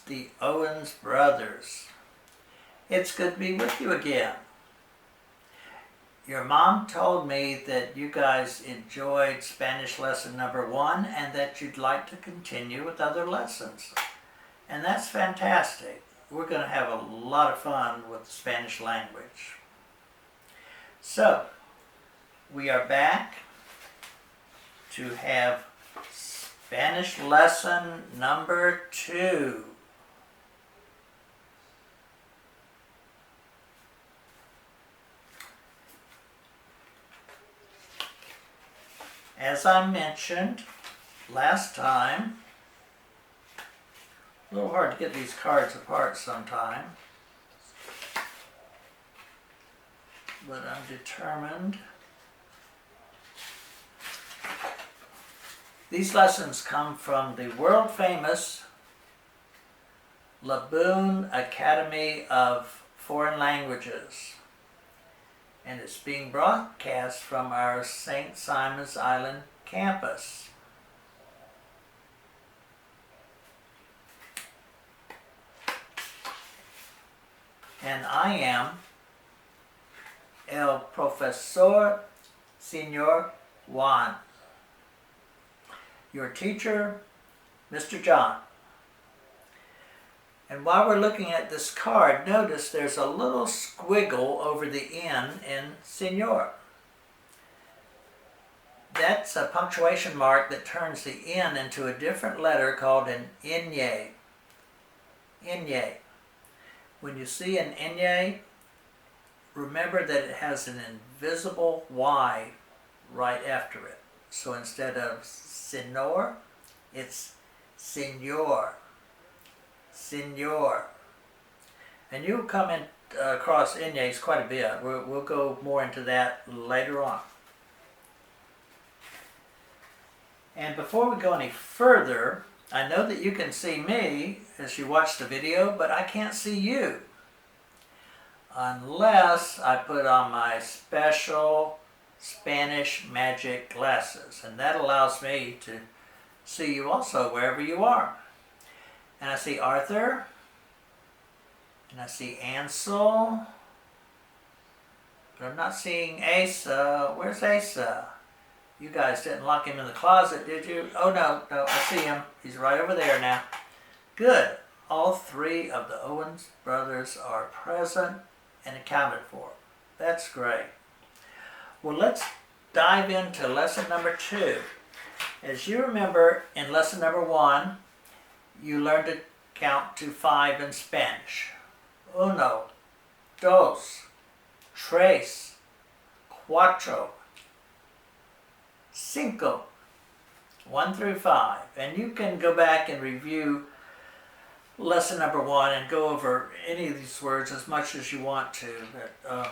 the Owens brothers. It's good to be with you again. Your mom told me that you guys enjoyed Spanish lesson number 1 and that you'd like to continue with other lessons. And that's fantastic. We're going to have a lot of fun with the Spanish language. So, we are back to have Spanish lesson number 2. As I mentioned last time, a little hard to get these cards apart sometime, but I'm determined. These lessons come from the world-famous Laboon Academy of Foreign Languages, and it's being broadcast from our St. Simon's Island campus. And I am El Profesor Señor Juan, your teacher, Mr. John. And while we're looking at this card, notice there's a little squiggle over the N in Señor. That's a punctuation mark that turns the N into a different letter called an ñ. Ñ. When you see an ñ, remember that it has an invisible Y right after it. So instead of señor, it's señor. Señor. And you'll come in across ñ's quite a bit. We'll go more into that later on. And before we go any further, I know that you can see me as you watch the video, but I can't see you unless I put on my special Spanish magic glasses. And that allows me to see you also wherever you are. And I see Arthur, and I see Ansel, but I'm not seeing Asa. Where's Asa? You guys didn't lock him in the closet, did you? Oh, no, I see him. He's right over there now. Good. All 3 of the Owens brothers are present and accounted for. That's great. Well, let's dive into lesson number 2. As you remember, in lesson number 1, you learned to count to 5 in Spanish. Uno, dos, tres, cuatro, cinco, 1 through 5. And you can go back and review lesson number 1 and go over any of these words as much as you want to.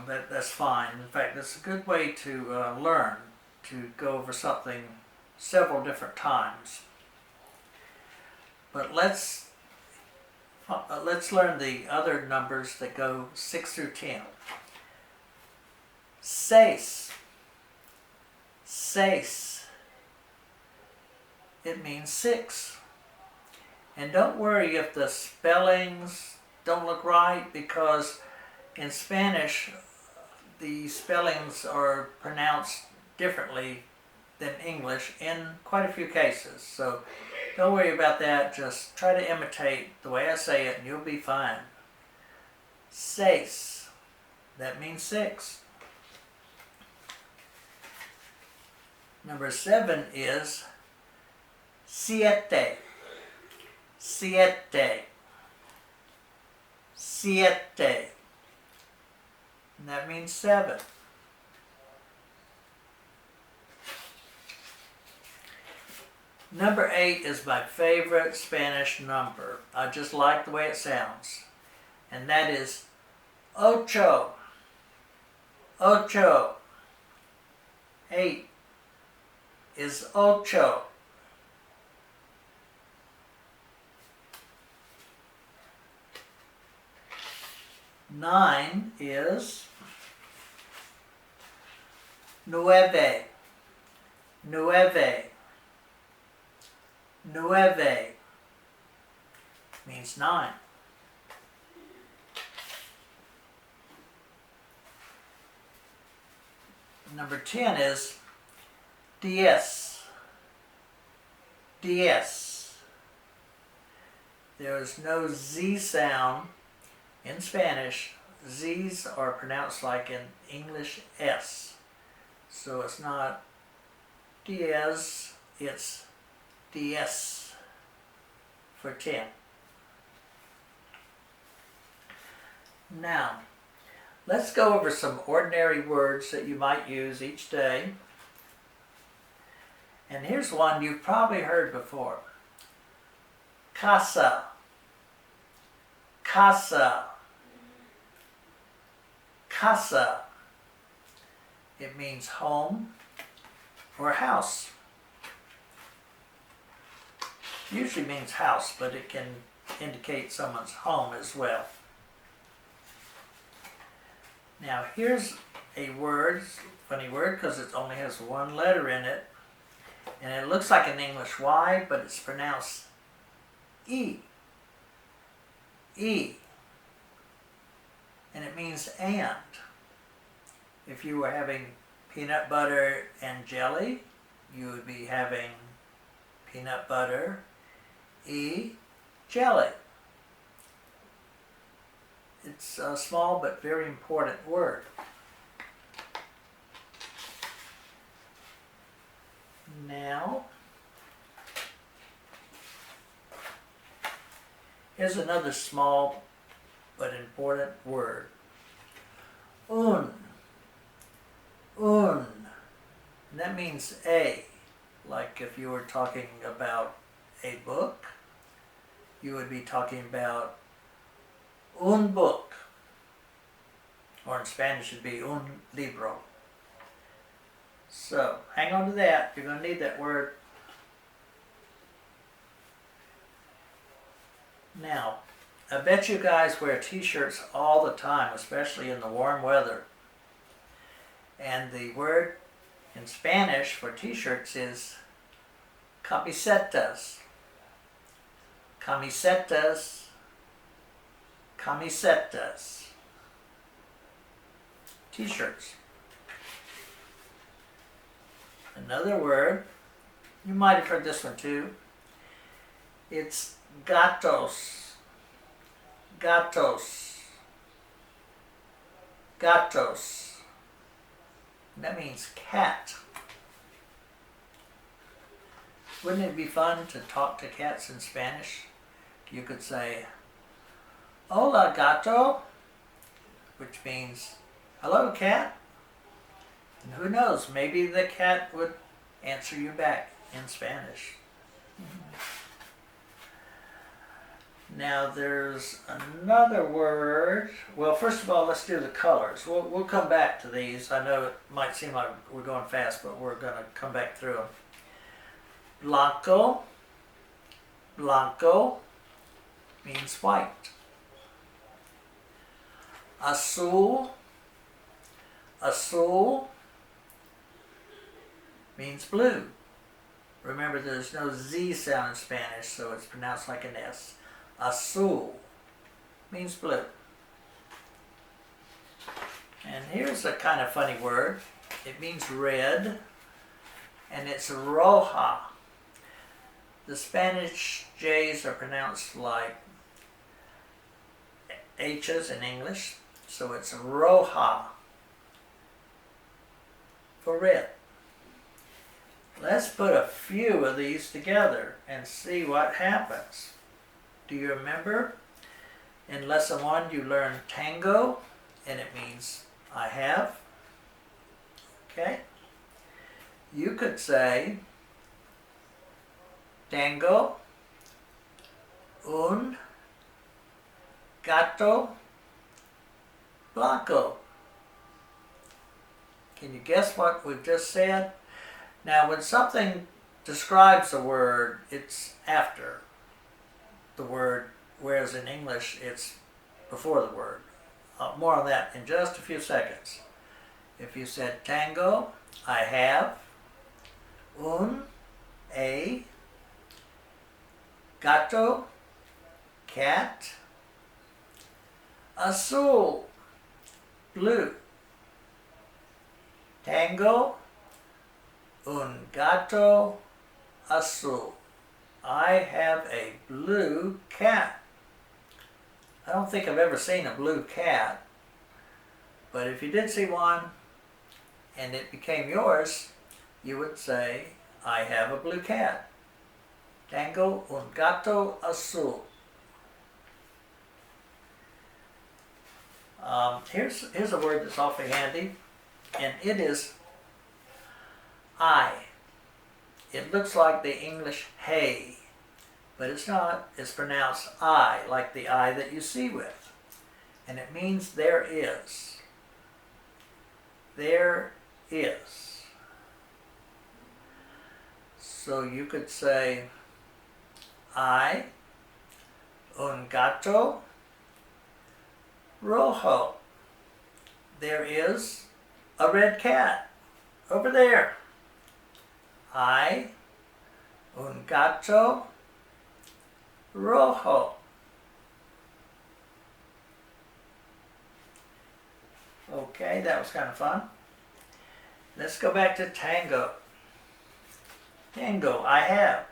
That's fine. In fact, it's a good way to learn, to go over something several different times. But let's learn the other numbers that go 6 through 10. Seis. Seis. It means 6. And don't worry if the spellings don't look right, because in Spanish the spellings are pronounced differently than English in quite a few cases. So don't worry about that. Just try to imitate the way I say it and you'll be fine. Seis. That means 6. Number 7 is siete. Siete. Siete. And that means 7. Number 8 is my favorite Spanish number. I just like the way it sounds. And that is ocho. Ocho. 8 is ocho. Nine is nueve. Nueve. Nueve means 9. Number 10 is diez. Diez. There is no Z sound in Spanish. Z's are pronounced like in English S. So it's not diez, it's diez for 10. Now, let's go over some ordinary words that you might use each day. And here's one you've probably heard before. Casa. Casa. Casa. It means home or house. Usually means house, but it can indicate someone's home as well. Now here's a word, funny word, because it only has one letter in it. And it looks like an English Y, but it's pronounced E. E. And it means and. If you were having peanut butter and jelly, you would be having peanut butter, E, jelly. It's a small but very important word. Now, here's another small but important word. Un. Un. And that means a. Like if you were talking about a book, you would be talking about un book. Or in Spanish it'd be un libro. So, hang on to that. You're going to need that word. Now, I bet you guys wear t-shirts all the time, especially in the warm weather. And the word in Spanish for t-shirts is camisetas. Camisetas. Camisetas. T-shirts. Another word, you might have heard this one too. It's gatos. Gatos. Gatos. And that means cat. Wouldn't it be fun to talk to cats in Spanish? You could say, hola gato, which means, hello cat. And who knows, maybe the cat would answer you back in Spanish. Now there's another word. Well, first of all, let's do the colors. We'll come back to these. I know it might seem like we're going fast, but we're going to come back through them. Blanco. Blanco means white. Azul. Azul means blue. Remember, there's no Z sound in Spanish, so it's pronounced like an S. Azul means blue. And here's a kind of funny word. It means red, and it's roja. The Spanish J's are pronounced like H's in English, so it's roja for red. Let's put a few of these together and see what happens. Do you remember? In lesson 1 you learned tango, and it means I have. Okay? You could say tengo un gato blanco. Can you guess what we've just said? Now, when something describes a word, it's after the word, whereas in English, it's before the word. More on that in just a few seconds. If you said tango, I have, a, gato, cat. Azul, blue. Tengo un gato azul. I have a blue cat. I don't think I've ever seen a blue cat, but if you did see one and it became yours, you would say, I have a blue cat. Tengo un gato azul. Here's a word that's awfully handy, and it is I. It looks like the English hey, but it's not. It's pronounced I, like the eye that you see with. And it means there is. There is. So you could say, I, un gato rojo. There is a red cat over there. I, un gato rojo. Okay, that was kind of fun. Let's go back to tango. Tango, I have.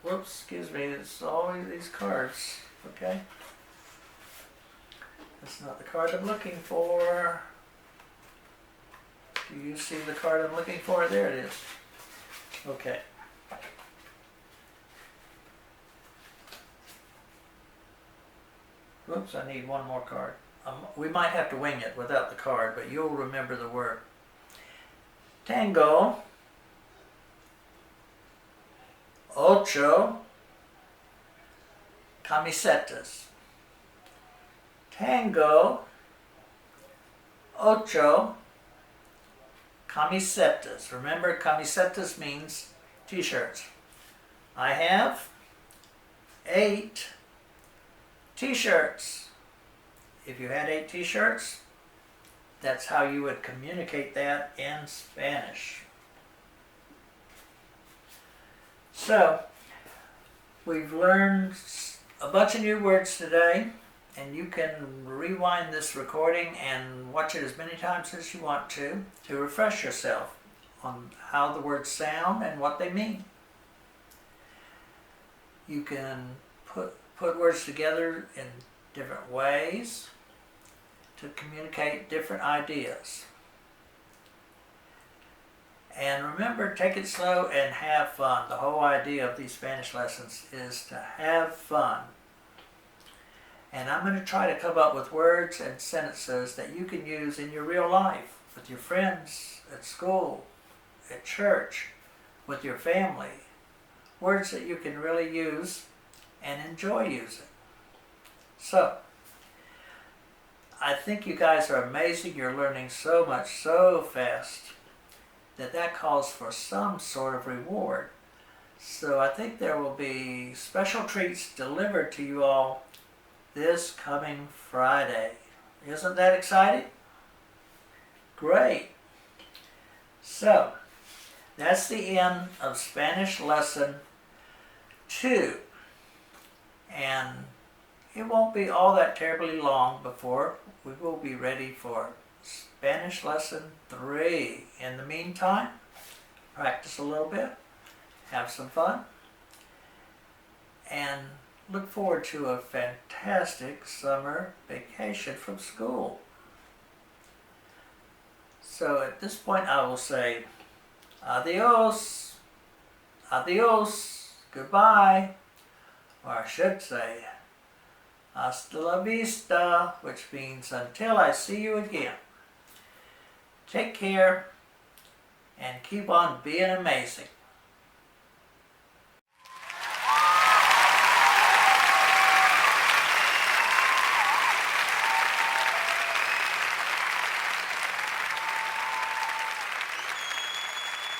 Whoops, excuse me, it's always these cards, okay? That's not the card I'm looking for. Do you see the card I'm looking for? There it is. Okay. Whoops, I need one more card. We might have to wing it without the card, but you'll remember the word. Tango. Ocho camisetas. Tango, ocho camisetas. Remember, camisetas means t-shirts. I have 8 t-shirts. If you had 8 t-shirts, that's how you would communicate that in Spanish. So, we've learned a bunch of new words today, and you can rewind this recording and watch it as many times as you want to refresh yourself on how the words sound and what they mean. You can put words together in different ways to communicate different ideas. And remember, take it slow and have fun. The whole idea of these Spanish lessons is to have fun. And I'm going to try to come up with words and sentences that you can use in your real life, with your friends, at school, at church, with your family. Words that you can really use and enjoy using. So, I think you guys are amazing. You're learning so much so fast that calls for some sort of reward. So I think there will be special treats delivered to you all this coming Friday. Isn't that exciting? Great. So, that's the end of Spanish lesson 2. And it won't be all that terribly long before we will be ready for Spanish lesson 3. In the meantime, practice a little bit, have some fun, and look forward to a fantastic summer vacation from school. So at this point I will say adios, adios, goodbye, or I should say hasta la vista, which means until I see you again. Take care and keep on being amazing.